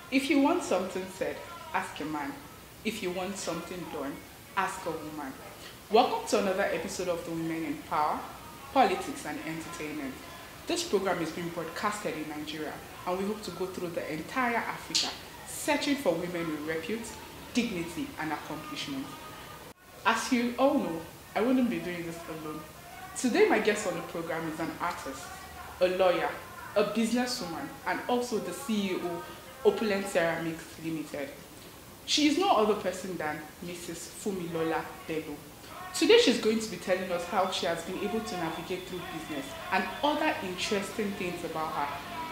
If you want something said, ask a man. If you want something done, ask a woman. Welcome to another episode of the Women in Power, Politics and Entertainment. This program is being broadcasted in Nigeria, and we hope to go through the entire Africa, searching for women with repute, dignity, and accomplishment. As you all know, I wouldn't be doing this alone. Today, my guest on the program is an artist, a lawyer, a businesswoman, and also the CEO, Opulent Ceramics Limited. She is no other person than Mrs. Funmilola Bello. Today she's going to be telling us how she has been able to navigate through business and other interesting things about her.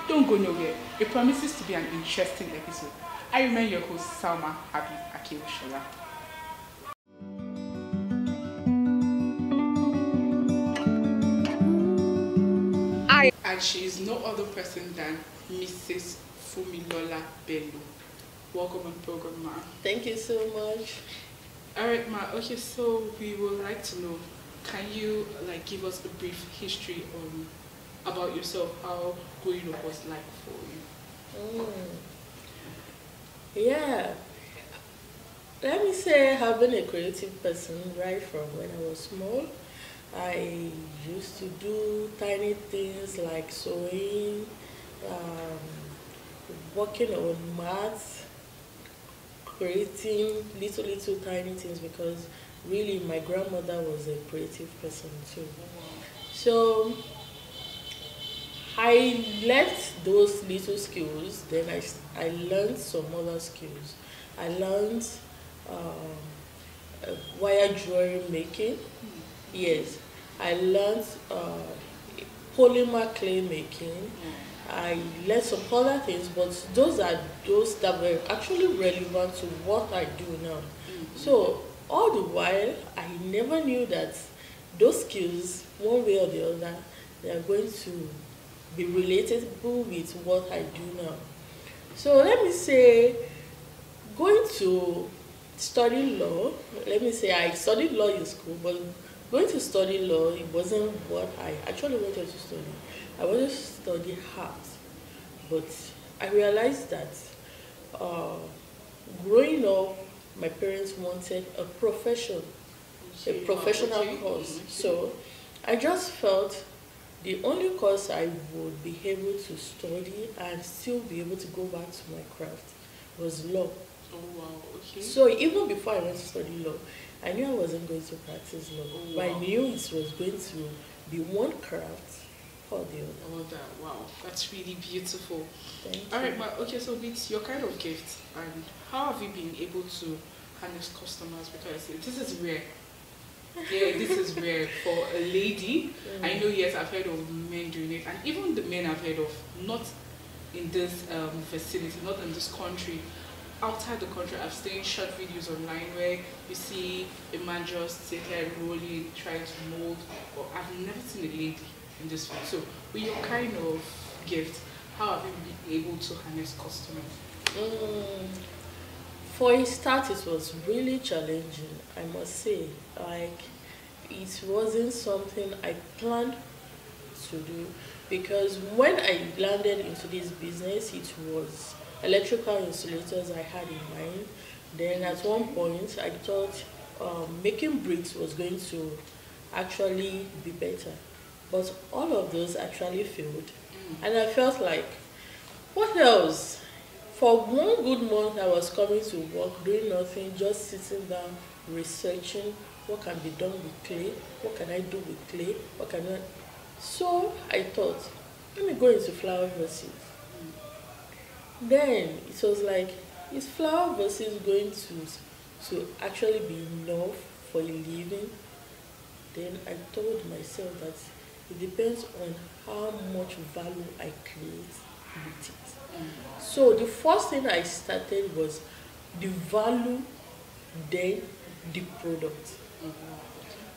Don't go nowhere. It promises to be an interesting episode. I remain your host, Salma, Habib, Akewusola. And she is no other person than Mrs. Funmilola Bello. Welcome on the program, ma. Thank you so much. Alright, ma. Okay, so we would like to know, can you give us a brief history on about yourself, how growing up was like for you? Yeah. Let me say I've been a creative person right from when I was small. I used to do tiny things like sewing, um, working on maths, creating little tiny things because really my grandmother was a creative person too. So I left those little skills, then I learned some other skills. I learned wire drawing making. Yes, I learned polymer clay making. I learned some other things, but those are those that were actually relevant to what I do now. So all the while, I never knew that those skills, one way or the other, they are going to be relatable with what I do now. So let me say, going to study law, let me say I studied law in school, but going to study law, it wasn't what I actually wanted to study. I wanted to study art, but I realized that growing up, my parents wanted a profession, a professional course. So I just felt the only course I would be able to study and still be able to go back to my craft was law. Oh wow, okay. So even before I went to study law, I knew I wasn't going to practice law, Oh, but wow. I knew it was going to be one craft or the other. Oh that, wow, that's really beautiful. Thank Alright, you. ma. Okay, so with your kind of gift, and how have you been able to harness customers? Because this is rare. Yeah, this is rare for a lady. I know, yes, I've heard of men doing it, and even the men I've heard of, not in this vicinity, not in this country. Outside the country, I've seen short videos online where you see a man just sit there rolling, trying to mold, but I've never seen a lady in this field. So, with your kind of gift, how have you been able to harness customers? Mm, for a start, it was really challenging, I must say. Like, it wasn't something I planned to do because when I landed into this business, it was electrical insulators I had in mind. Then at one point, I thought making bricks was going to actually be better. But all of those actually failed. And I felt like, what else? For one good month, I was coming to work, doing nothing, just sitting down, researching what can be done with clay, what can I do with clay, what can I... So I thought, let me go into flower verses. Then it was like, is flower verses going to actually be enough for a living? Then I told myself that it depends on how much value I create with it. So the first thing I started was the value, then the product.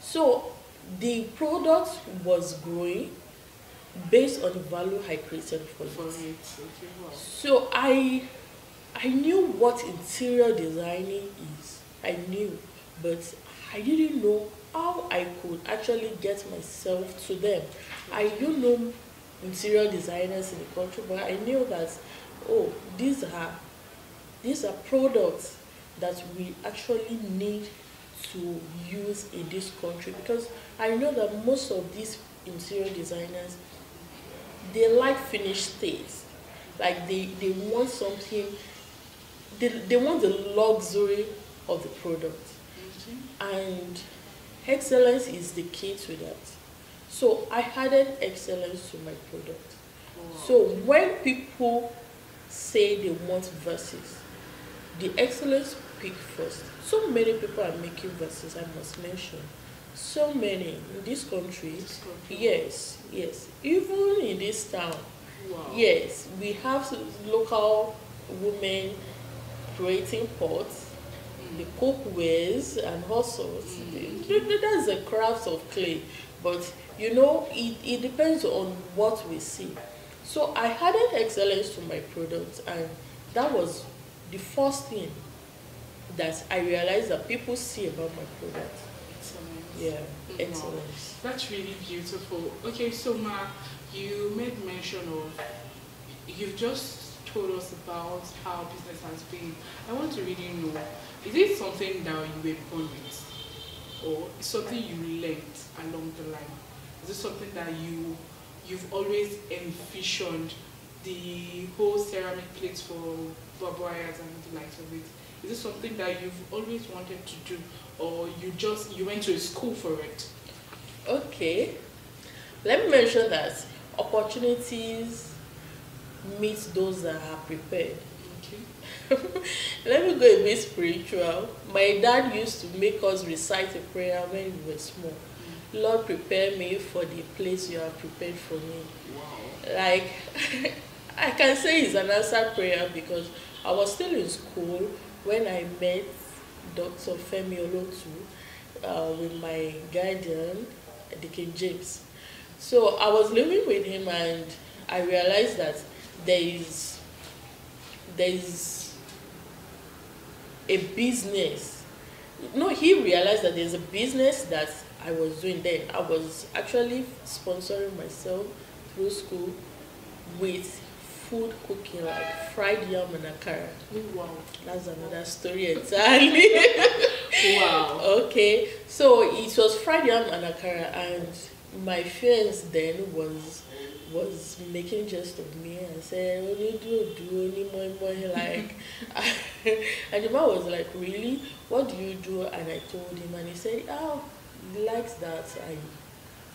So the product was growing based on the value I created for it. Okay, wow. So I knew what interior designing is. I knew, but I didn't know how I could actually get myself to them. I don't know interior designers in the country, but I knew that, oh, these are these are products that we actually need to use in this country, because I know that most of these interior designers, they like finished states. Like they want something, they want the luxury of the product. And excellence is the key to that. So I added excellence to my product. Wow. So when people say they want verses, the excellence pick first. So many people are making verses, I must mention. So many in this country. Yes, yes. Even in this town. Wow. Yes, we have local women creating pots, the cookwares and all sorts. That's the craft of clay. But you know, it depends on what we see. So I added excellence to my product, and that was the first thing that I realized that people see about my product. Excellent. Yeah, Wow. excellence. That's really beautiful. Okay, so Ma, you made mention of, you've just told us about how business has been. I want to really know, is it something that you were born with? Or something you learned along the line? Is it something that you've always envisioned, the whole ceramic plates for barbed wires and the likes of it? Is it something that you've always wanted to do, or you went to a school for it? Okay, let me mention that opportunities meet those that are prepared. Okay. Let me go a bit spiritual. My dad used to make us recite a prayer when we were small. Lord, prepare me for the place you have prepared for me. Wow. Like, I can say it's an answered prayer, because I was still in school when I met Dr. Funmilola with my guardian, the King James. So I was living with him, and I realized that there is a business. No, he realized that there's a business that I was doing then. I was actually sponsoring myself through school with food cooking, like fried yam and akara. Wow. That's another story entirely. Wow. Okay, so it was fried yam and akara, and my friends then was making jest of me and said, only do only more like and the man was like, really, what do you do? And I told him, and he said, oh, he likes that I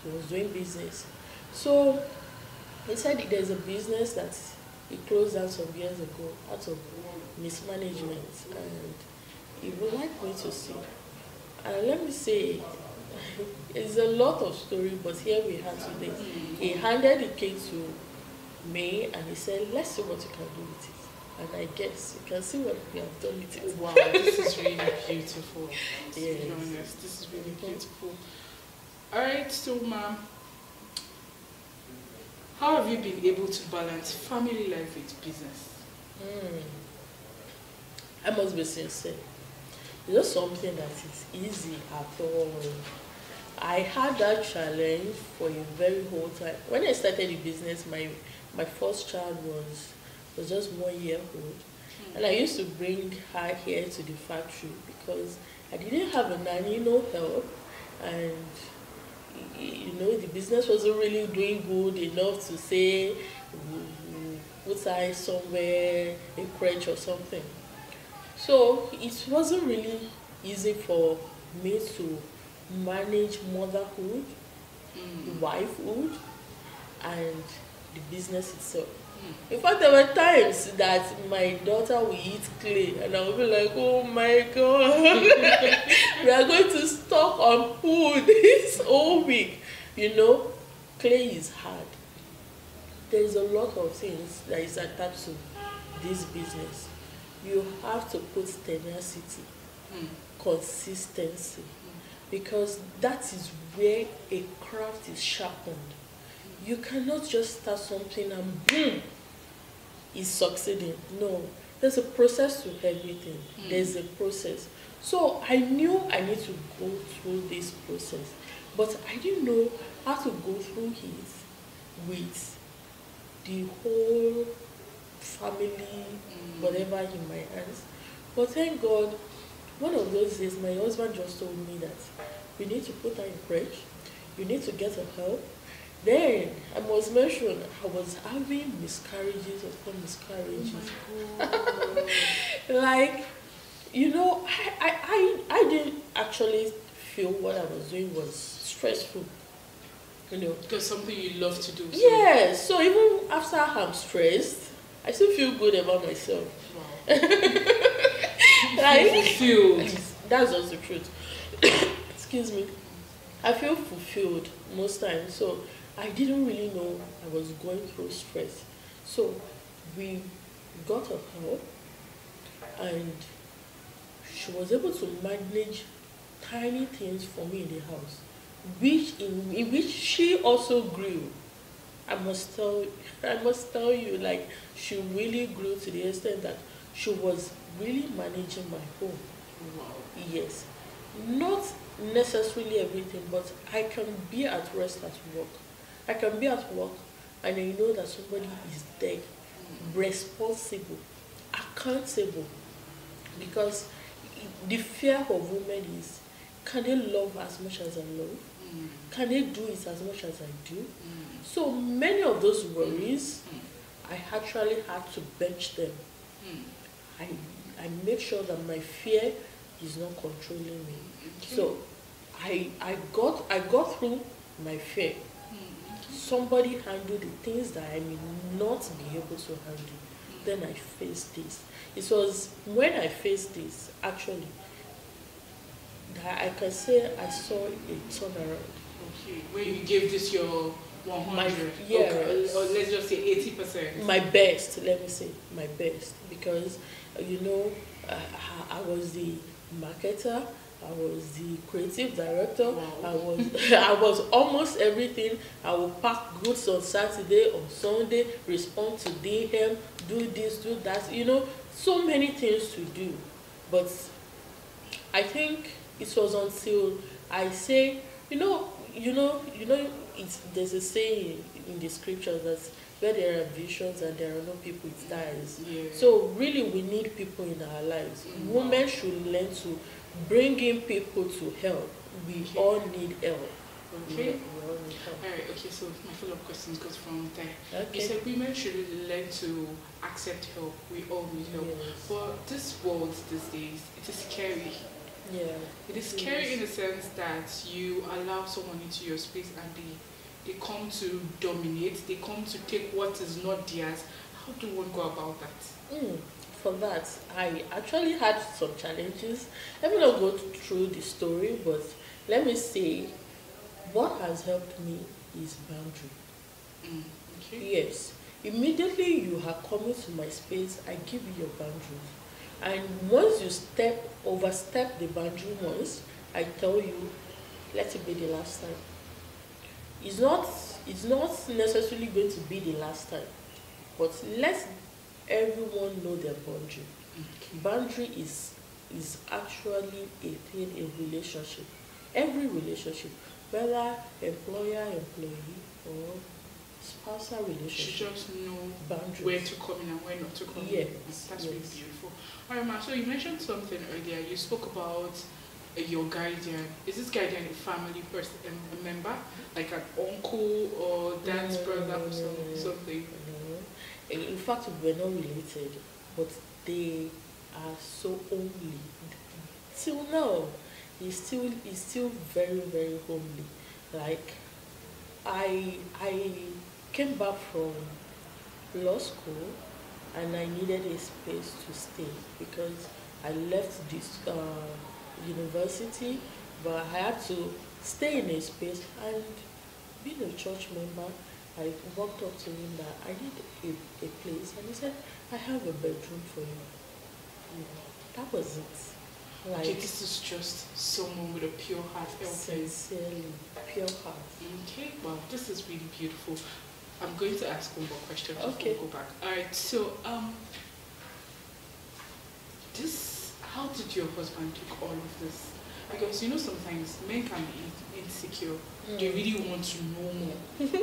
was doing business. So he said there's a business that he closed down some years ago out of mismanagement, and he would like me to see. And let me say, it's a lot of story, but here we are today. He handed the cake to me, and he said, let's see what you can do with it. And I guess you can see what we have done with it. Wow, this is really beautiful. To Yes. be honest, this is really beautiful. Alright, so ma'am, how have you been able to balance family life with business? I must be sincere. It's not something that is easy at all. I had that challenge for a very whole time. When I started the business, my first child was just 1 year old. And I used to bring her here to the factory because I didn't have a nanny, no help. And you know, the business wasn't really doing good enough to say, put her somewhere, a crèche or something. So it wasn't really easy for me to manage motherhood, wifehood, and the business itself. In fact, there were times that my daughter will eat clay, and I will be like, oh my God, we are going to stock on food this whole week. You know, clay is hard. There's a lot of things that is attached to this business. You have to put tenacity, consistency, because that is where a craft is sharpened. You cannot just start something and boom, it's succeeding. No, there's a process to everything. There's a process. So I knew I need to go through this process, but I didn't know how to go through it with the whole family, whatever in my hands. But thank God, one of those days, my husband just told me that we need to put her in crèche, you need to get her help. Then I must mention I was having miscarriages upon miscarriages. Oh Like, you know, I didn't actually feel what I was doing was stressful. You know. because something you love to do. So. Yeah, so even after I'm stressed, I still feel good about myself. Wow. Like, fulfilled. that's just the truth. Excuse me. I feel fulfilled most times, so I didn't really know I was going through stress. So we got her help, and she was able to manage tiny things for me in the house, which in which she also grew. I must tell you, like, she really grew to the extent that she was really managing my home. Wow. Yes, not necessarily everything, but I can be at rest at work. I can be at work and I know that somebody is there, responsible, accountable, because the fear of women is, can they love as much as I love? Can they do it as much as I do? So many of those worries, I actually had to bench them. I make sure that my fear is not controlling me. So I got through my fear. Somebody handled the things that I may not be able to handle. Then I faced this. It was when I faced this, actually, that I can say I saw a turnaround. Okay. When you gave this your 100, yes. okay, or let's just say 80%. My best, let me say, my best, because you know, I was the marketer, I was the creative director. Wow. I was almost everything. I would pack goods on Saturday, on Sunday, respond to DM, do this, do that. You know, so many things to do. But I think it was until I say, there's a saying in the scriptures that where there are visions and there are no people, it dies. Yeah. So really, we need people in our lives. Women should learn to bring in people to help. We all need help. Okay. We all need help. Alright, okay, so my follow-up question goes from there. Okay. You said women should learn to accept help. We all need help. Yes. But this world these days, it is scary. Yeah. It is scary in the sense that you allow someone into your space and they come to dominate, they come to take what is not theirs. How do one go about that? For that, I actually had some challenges. Let me not go through the story, but let me say what has helped me is boundary. Okay. Yes. Immediately you are coming to my space, I give you your boundaries. And once you overstep the boundary once, I tell you, let it be the last time. It's not necessarily going to be the last time, but let everyone know their boundary. Boundary is actually a thing in relationship. Every relationship, whether employer-employee or spousal relationship. She just know boundaries. Where to come in and where not to come in. That's really beautiful. Alright, Ma, so you mentioned something earlier. You spoke about your guardian. Is this guardian a family person, a member? Like an uncle or dad's brother or something? No. In fact, we're not related, but they are so homely. Till now, he's still very, very homely. Like, I came back from law school and I needed a space to stay because I left this university, but I had to stay in a space. And being a church member, I walked up to him that I need a place, and he said, I have a bedroom for you. That was it. Like, okay, this is just someone with a pure heart. Sincerely, pure heart. Okay, well, this is really beautiful. I'm going to ask one more question before Okay. we go back. Alright, so how did your husband take all of this? Because you know sometimes men can be insecure. They really want to know more.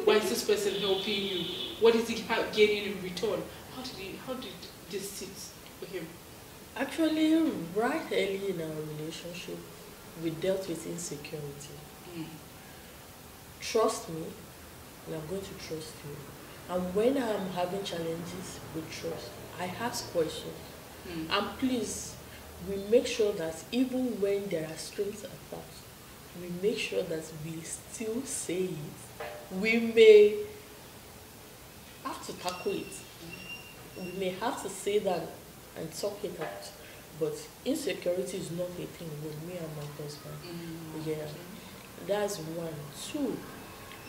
Why is this person helping you? What is he gaining in return? How did this sit with him? Actually, right early in our relationship, we dealt with insecurity. Mm. Trust me, and I'm going to trust you. And when I'm having challenges with trust, I ask questions. Mm. And please, we make sure that even when there are strings attached, we make sure that we still say it. We may have to tackle it. We may have to say that and talk it out. But insecurity is not a thing with me and my husband. Mm. Yeah, that's one. Two,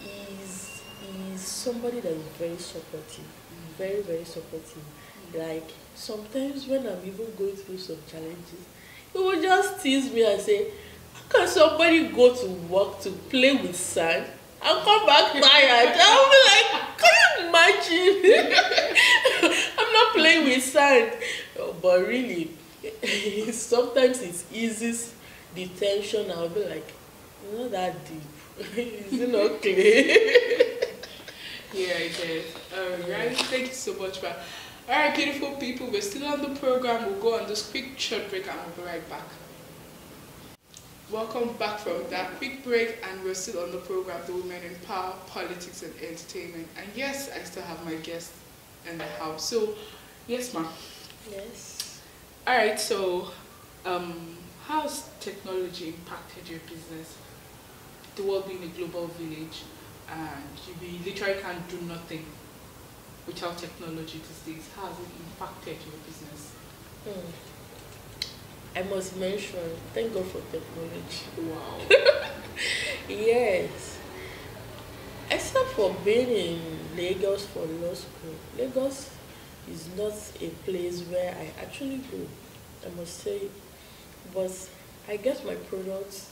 is somebody that is very supportive, very, very supportive. Like, sometimes when I'm even going through some challenges, he will just tease me and say, how can somebody go to work to play with sand and come back tired? I'll be like, can you imagine? I'm not playing with sand. But really, sometimes it eases the tension. I'll be like, not that deep. Is it not clear? Yeah, it is. Alright, thank you so much, man. Alright, beautiful people, we're still on the program. We'll go on this quick short break and we'll be right back. Welcome back from that quick break, and we're still on the program, The Women in Power, Politics and Entertainment. And yes, I still have my guest in the house. So, yes, ma'am. Yes. Alright, so how's technology impacted your business? The world being a global village, and we literally can't do nothing without technology these days. How has it impacted your business? I must mention, thank God for technology. Wow. Yes. Except for being in Lagos for law school, Lagos is not a place where I actually go, I must say. But I get my products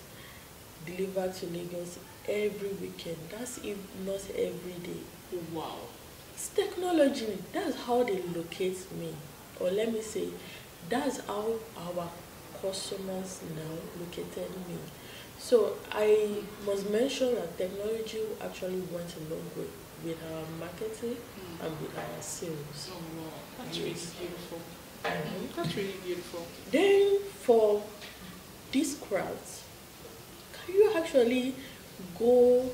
delivered to Lagos every weekend. That's if not every day. Wow. It's technology. That's how they locate me. Or let me say, that's how our customers now located me. So I must mention that technology actually went a long way with our marketing and with our sales. Oh wow, that's really beautiful. Mm-hmm. That's really beautiful. Then for this craft, can you actually go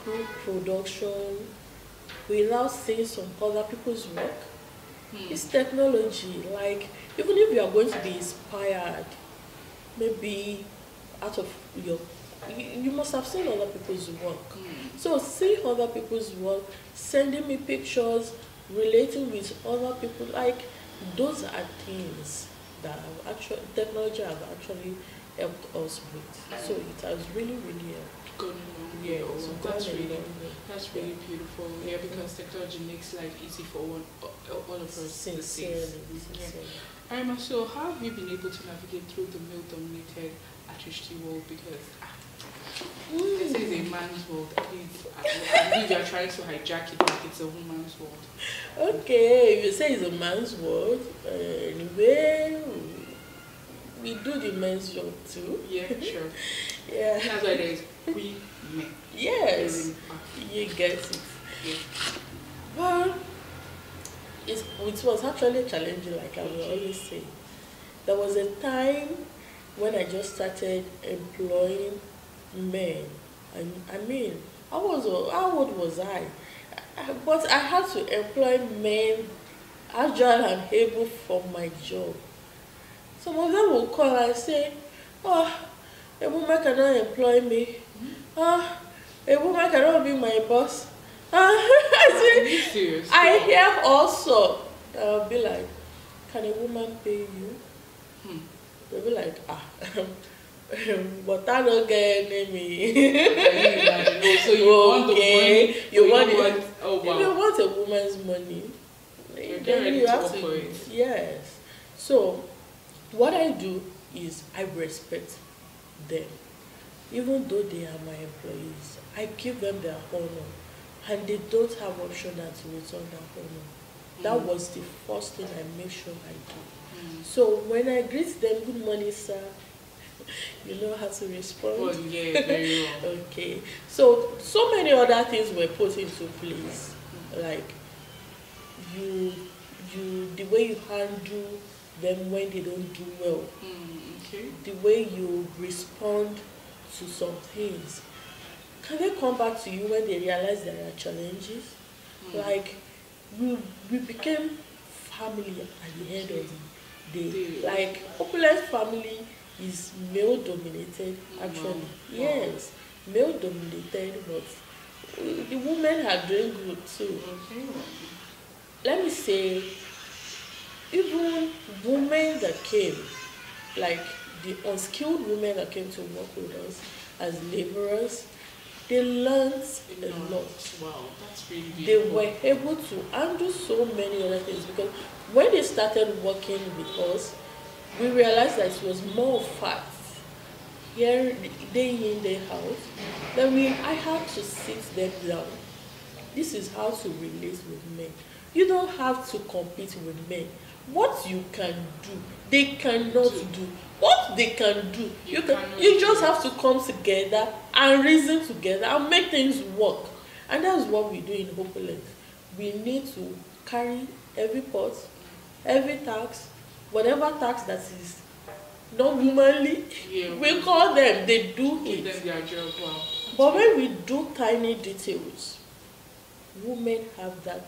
through production without seeing some other people's work? It's technology. Like, even if you are going to be inspired, maybe out of you must have seen other people's work. So seeing other people's work, sending me pictures, relating with other people, like, those are things that have actually technology have actually helped us with. So it has really, really helped. Gone a long way. Yeah, Oh, it's that's gone a really, long way. that's really beautiful. Yeah, because technology makes life easy for all of us. Sincerely. Yeah. So how have you been able to navigate through the male-dominated artistry world? Because this is a man's world. I believe you are trying to hijack it like it's a woman's world. Okay, if you say it's a man's world, anyway, we do the men's job too. Yeah, sure. Yeah. That's why there is we men. Yes, you get it. Yeah. Well, it was actually challenging, like I will always say. There was a time when I just started employing men. I mean, how old was I? But I had to employ men agile and able for my job. Some of them will call and say, oh, a woman cannot employ me. A woman cannot be my boss. I say, I hear also. I'll be like, can a woman pay you? They'll be like, but I don't get me. So you want the money? You want oh wow. If you want a woman's money, then you have to. For it. Yes. So what I do is I respect them. Even though they are my employees, I give them their honor, and they don't have option than to return that honor. That was the first thing I make sure I do. So when I greet them, good morning, sir, you know how to respond. Oh yeah, very well. Okay. So many other things were put into place. Like, the way you handle them when they don't do well, Okay. the way you respond to some things. Can they come back to you when they realize there are challenges? Like we became family at the end of the day. Like Opulent family is male dominated actually. Yes, male dominated, but the women are doing good too. Okay. Let me say, even women that came, like the unskilled women that came to work with us as laborers, they learned a lot. Wow, that's really beautiful. They were able to handle so many other things, because when they started working with us, we realized that it was more facts here, day in, day out. Then I had to sit them down. This is how to relate with men. You don't have to compete with men. What you can do, they cannot do. What they can do, you just have to come together and reason together and make things work. And that's what we do in Opulent. We need to carry every pot, every tax, whatever tax that is not womanly, we call them, they do give it. them their job. Wow. But when we do tiny details, women have that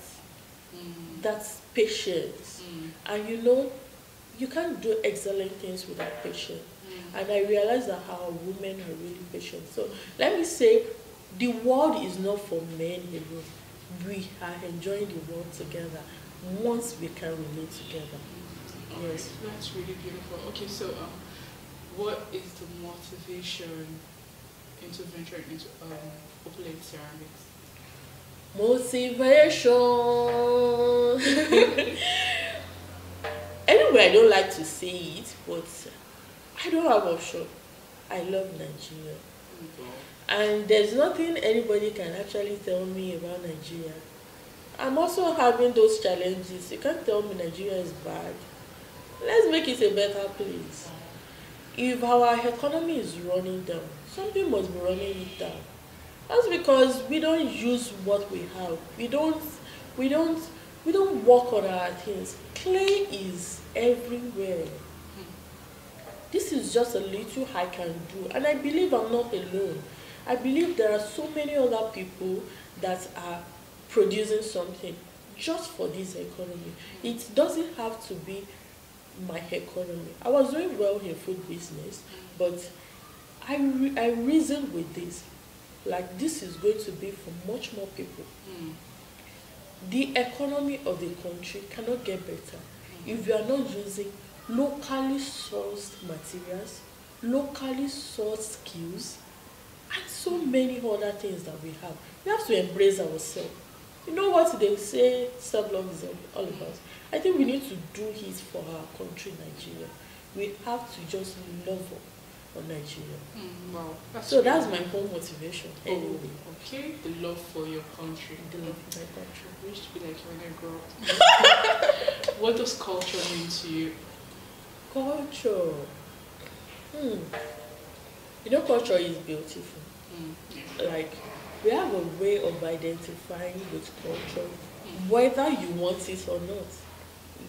patience. And you can't do excellent things without patience. And I realize that our women are really patient. So let me say, the world is not for men alone. We are enjoying the world together once we can relate together. Yes. That's really beautiful. Okay, so what is the motivation into venturing into Opulent ceramics? Motivation. Anyway, I don't like to say it, but I don't have option. I love Nigeria. And there's nothing anybody can actually tell me about Nigeria. I'm also having those challenges. You can't tell me Nigeria is bad. Let's make it a better place. If our economy is running down, something must be running it down. That's because we don't use what we have. We don't work on our things. Clay is everywhere. This is just a little I can do. And I believe I'm not alone. I believe there are so many other people that are producing something just for this economy. It doesn't have to be my economy. I was doing well in food business, but I reasoned with this. Like, this is going to be for much more people. The economy of the country cannot get better if you are not using locally sourced materials, locally sourced skills, and so many other things that we have. We have to embrace ourselves. You know what they say self-love is all about? I think we need to do it for our country, Nigeria. We have to just love on Nigeria. Wow. That's my whole motivation. Anyway. Okay, the love for your country. The love for my country. I wish to be like you when I grow up. What does culture mean to you? Culture. Culture is beautiful. Like, we have a way of identifying with culture, whether you want it or not.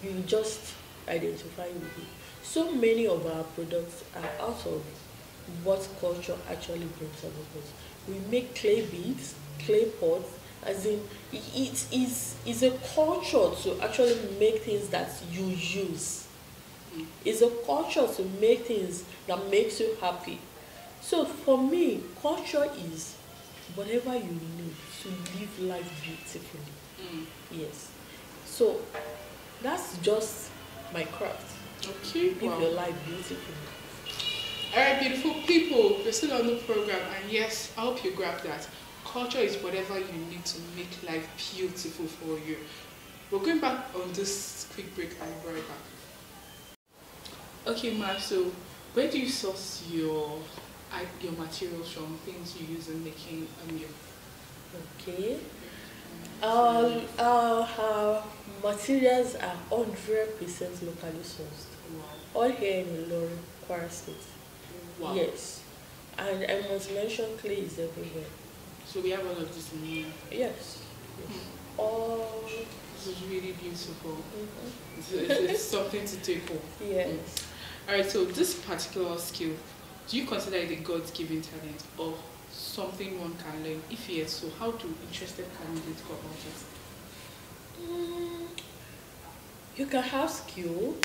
You just identify with it. So many of our products are out of what culture actually brings about us. We make clay beads, clay pots, as in it is a culture to actually make things that you use. It's a culture to make things that makes you happy. So for me, culture is whatever you need to live life beautifully. Yes. So that's just my craft. Okay. Live your life beautifully. Alright, beautiful people, we're still on the program, and yes, I hope you grab that. Culture is whatever you need to make life beautiful for you. We're going back on this quick break and we'll be right back. Okay, Ma, so where do you source your materials from, things you use in making a meal? Okay. Our materials are 100% locally sourced. Wow. All here in Ilorin, Kwara State. Wow. Yes. And I must mention clay is everywhere. So we have all of this in here? Yes. All This is really beautiful. Mm-hmm. It's something to take home. Yes. Alright, so this particular skill, do you consider it a God-given talent or something one can learn? If yes, so how do interested candidates go about it? Mm, you can have skill,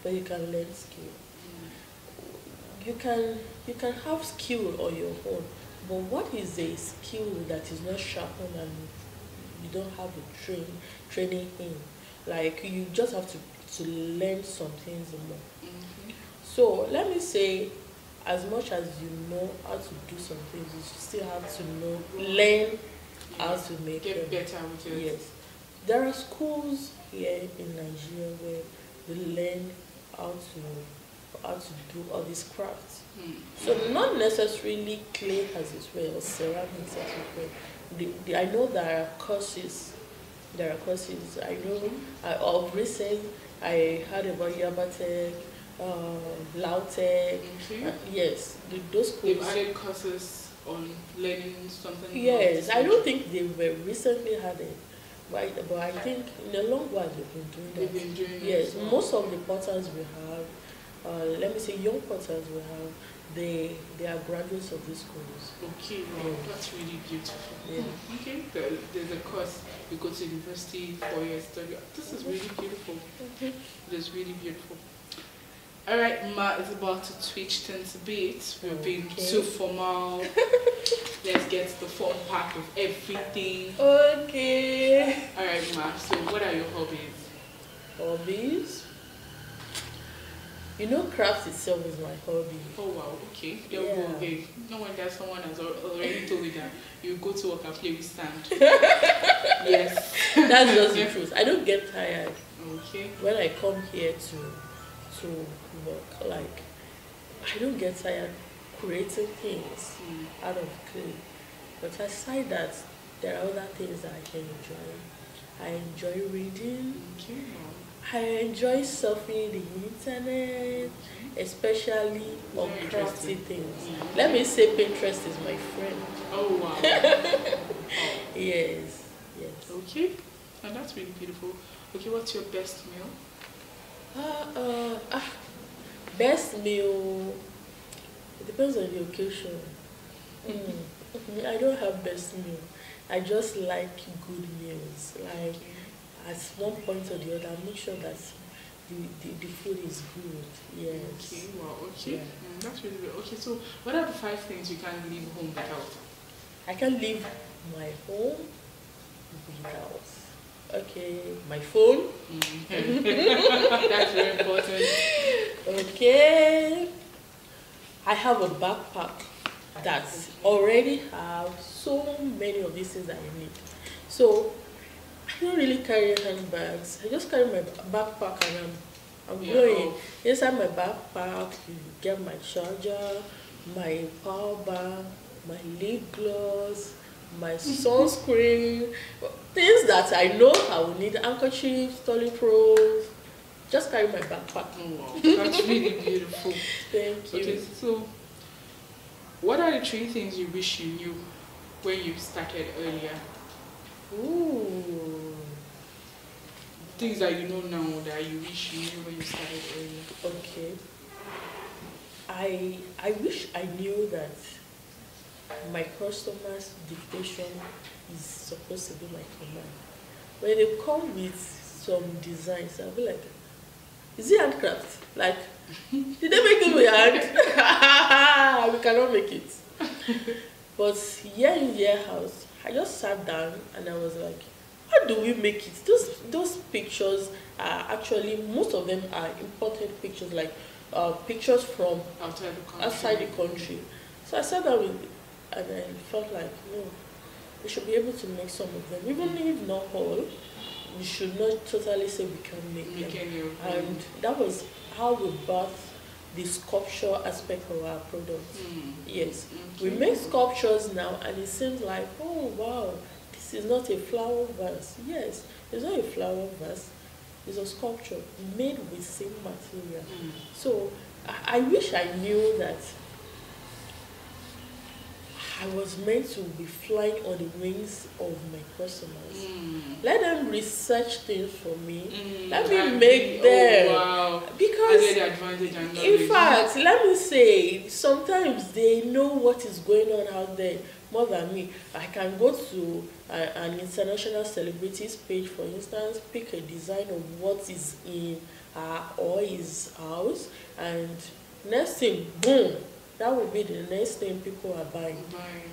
but you can learn skill. You can have skill on your own, but what is a skill that is not sharpened and you don't have a training in? Like you just have to learn some things more. Mm-hmm. So let me say, as much as you know how to do some things, you still have to learn how to make Get them. better with it. Yes, there are schools here in Nigeria where they learn how to do all these crafts. So not necessarily clay as it were or ceramics as it were. I know there are courses. There are courses. I know of recent I heard about Yabatech, Lautech. Okay. Yes, those schools. They've added courses on learning something. Yes, I don't think they were recently added. But I think in a long while they've been doing that. They've been doing Yes, it. most of the potters we have, let me say young potters we have, they are graduates of these schools. Okay, wow, that's really beautiful. Yeah. Okay, there's a course, you go to university, 4 years study. This is really beautiful. It is really beautiful. Alright, Ma is about to switch things a bit. We've been too formal. Let's get to the fun part of everything. Okay. Alright, Ma, so what are your hobbies? Hobbies? You know, craft itself is my hobby. Oh wow, okay. Yeah. Okay. No wonder someone has already told me that you go to work and play with sand. Yes. That's just the truth. I don't get tired. Okay. When I come here to work, like I don't get tired creating things out of clay. But aside that, there are other things that I can enjoy. I enjoy reading. Okay. I enjoy surfing the internet, especially on crafty things. Let me say Pinterest is my friend. Oh wow. Yes. Okay. And that's really beautiful. Okay, what's your best meal? Best meal. It depends on the occasion. I don't have best meal. I just like good meals. Like at one point or the other, make sure that the food is good. Yes. Okay. Wow. Okay. Yeah. That's really good. Okay. So, what are the 5 things you can't leave home without? I can leave my home without. Okay, my phone. That's very important. Okay. I have a backpack that already have so many of these things that I need. So I don't really carry handbags. I just carry my backpack and I'm going. Inside my backpack, you get my charger, my power bank, my lip gloss, my sunscreen, things that I know I will need, handkerchiefs, toilet rolls. Just carry my backpack. Oh, wow. That's really beautiful. Thank you. Okay, so what are the 3 things you wish you knew when you started earlier? Ooh. Things that you know now that you wish you knew when you started earlier. Okay. I wish I knew that my customers' dictation is supposed to be my command. When they come with some designs, I'll be like, is it handcraft? Like, did they make it with your hand? We cannot make it. But year in, year out, I just sat down and I was like, how do we make it? Those pictures are actually, most of them are imported pictures, like pictures from outside the country. So I sat down with, and I felt like, no, we should be able to make some of them, even if not all. We should not totally say we can make them. And that was how we birthed the sculpture aspect of our product. Yes, we make sculptures now, and it seems like, oh wow, this is not a flower vase. Yes, it's not a flower vase. It's a sculpture made with same material. So I wish I knew that I was meant to be flying on the wings of my customers. Mm. Let them research things for me. Let me And make them. Oh, wow. Because, I get the advantage and in fact, let me say, sometimes they know what is going on out there more than me. I can go to an international celebrities page, for instance, pick a design of what is in her or his house, and next thing, boom, that will be the next thing people are buying.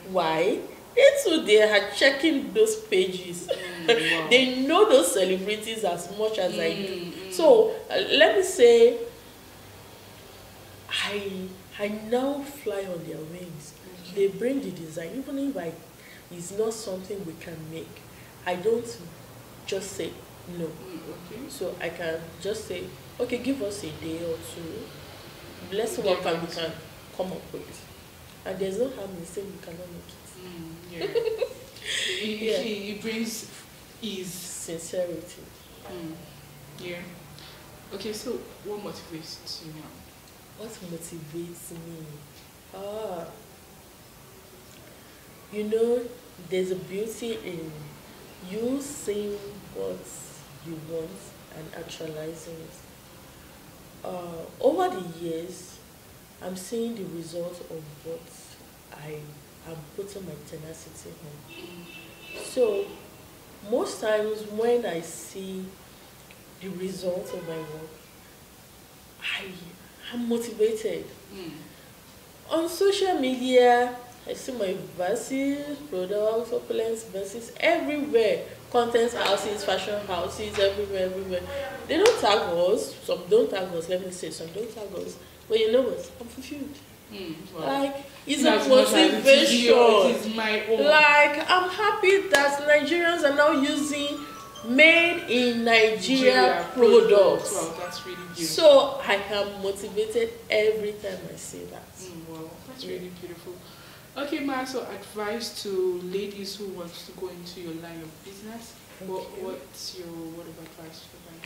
Why? They too, they are checking those pages. Wow. They know those celebrities as much as I do. So let me say, I now fly on their wings. They bring the design, even if it's not something we can make. I don't just say no. Okay. So I can just say, okay, give us a day or two. Let's see what we can come up with. And there's no harm in saying we cannot make it. Yeah. It brings ease. Sincerity. Yeah. Okay, so what motivates you now? What motivates me? You know, there's a beauty in you seeing what you want and actualizing it. Over the years, I'm seeing the result of what I am putting my tenacity on. So, most times when I see the results of my work, I'm motivated. On social media, I see my verses, products, Opulent verses everywhere. Content houses, fashion houses, everywhere. They don't tag us. Some don't tag us, let me say. Some don't tag us. But you know what? I'm fulfilled. Wow. Like, it's a motivation. It is my own. Like, I'm happy that Nigerians are now using made in Nigeria products. Wow, that's really beautiful. So I am motivated every time I see that. Wow, that's really beautiful. Okay, Ma, so advice to ladies who want to go into your line of business. What's your word of advice for them?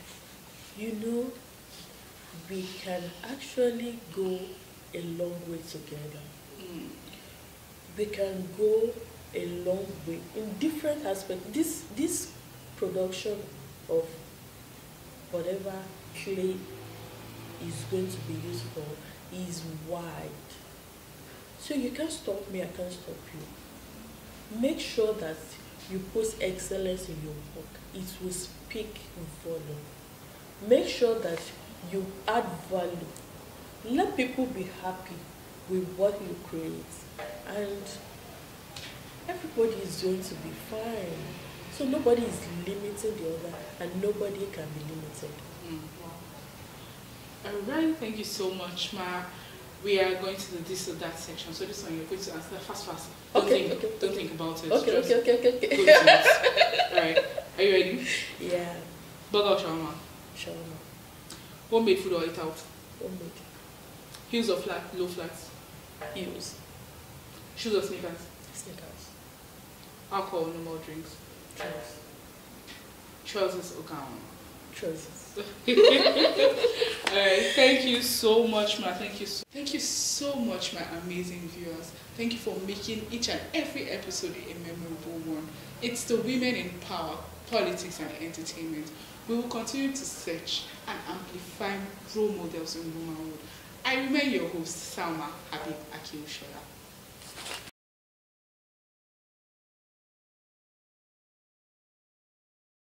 You know, we can actually go a long way together. We can go a long way in different aspects. This production of whatever clay is going to be used for is wide. So you can't stop me, I can't stop you. Make sure that you post excellence in your work. It will speak volume. Make sure that you add value. Let people be happy with what you create. And everybody is going to be fine. So nobody is limiting the other, and nobody can be limited. Wow. Alright, thank you so much, Ma. We are going to the this or that section. So this one you're going to answer fast. Don't think about it. Okay. Go to it. Alright. Are you ready? Yeah. Burger or shawarma? Shawarma. Homemade food or eat out? Homemade. Heels or flat, low flats? Heels. Shoes or sneakers? Sneakers. Alcohol, no more drinks. Trousers. Trousers or gown? Trousers. Alright, thank you so much, Ma. Thank you so much, my amazing viewers. Thank you for making each and every episode a memorable one. It's the Women in Power, Politics and Entertainment. We will continue to search and amplify role models in womanhood. I remain your host, Salma Habib Akewusola.